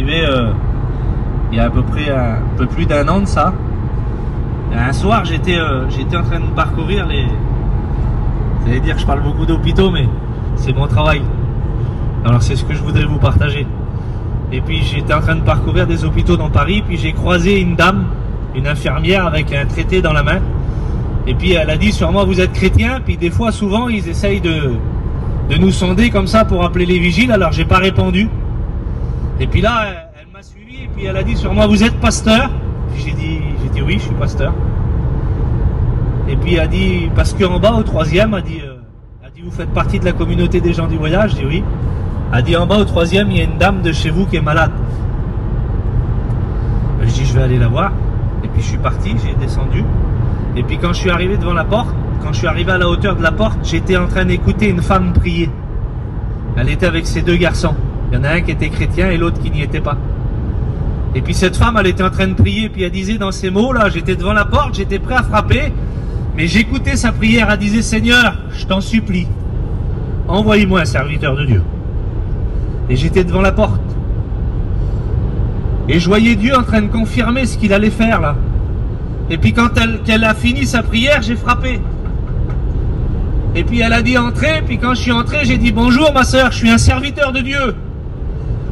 Il y a à peu près un peu plus d'un an de ça. Un soir, j'étais en train de parcourir les... Vous allez dire que je parle beaucoup d'hôpitaux, mais c'est mon travail. Alors c'est ce que je voudrais vous partager. Et puis j'étais en train de parcourir des hôpitaux dans Paris, puis j'ai croisé une dame, une infirmière avec un traité dans la main. Et puis elle a dit, sûrement vous êtes chrétien, puis des fois, souvent, ils essayent de nous sonder comme ça pour appeler les vigiles, alors j'ai pas répondu. Et puis là, elle m'a suivi, et puis elle a dit, sûrement vous êtes pasteur. Puis j'ai dit oui, je suis pasteur. Et puis elle a dit, parce qu'en bas au troisième, elle dit vous faites partie de la communauté des gens du voyage. Je dis oui. Elle dit en bas au troisième, il y a une dame de chez vous qui est malade. Je dis je vais aller la voir. Et puis je suis parti, j'ai descendu. Et puis quand je suis arrivé devant la porte, quand je suis arrivé à la hauteur de la porte, j'étais en train d'écouter une femme prier. Elle était avec ses deux garçons. Il y en a un qui était chrétien et l'autre qui n'y était pas. Et puis cette femme, elle était en train de prier, puis elle disait dans ces mots là, j'étais devant la porte, j'étais prêt à frapper, mais j'écoutais sa prière, elle disait, Seigneur, je t'en supplie, envoie-moi un serviteur de Dieu. Et j'étais devant la porte. Et je voyais Dieu en train de confirmer ce qu'il allait faire là. Et puis quand qu'elle a fini sa prière, j'ai frappé. Et puis elle a dit entrez, puis quand je suis entré, j'ai dit bonjour ma soeur, je suis un serviteur de Dieu.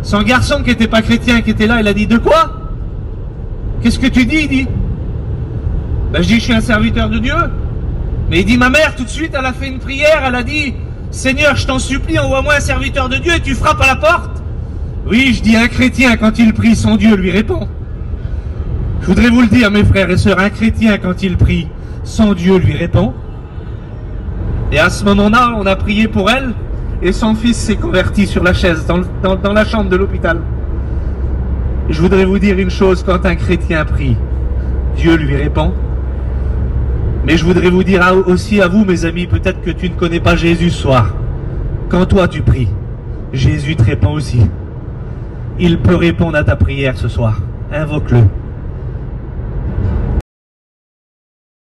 Son garçon qui n'était pas chrétien, qui était là, il a dit de quoi? Qu'est-ce que tu dis? Il dit. Ben je dis je suis un serviteur de Dieu. Mais il dit ma mère tout de suite, elle a fait une prière, elle a dit Seigneur, je t'en supplie, envoie-moi un serviteur de Dieu, et tu frappes à la porte. Oui, je dis un chrétien quand il prie, son Dieu lui répond. Je voudrais vous le dire mes frères et sœurs, un chrétien quand il prie, son Dieu lui répond. Et à ce moment-là, on a prié pour elle, et son fils s'est converti sur la chaise, dans la chambre de l'hôpital. Je voudrais vous dire une chose, quand un chrétien prie, Dieu lui répond. Mais je voudrais vous dire aussi à vous, mes amis, peut-être que tu ne connais pas Jésus ce soir. Quand toi tu pries, Jésus te répond aussi. Il peut répondre à ta prière ce soir. Invoque-le.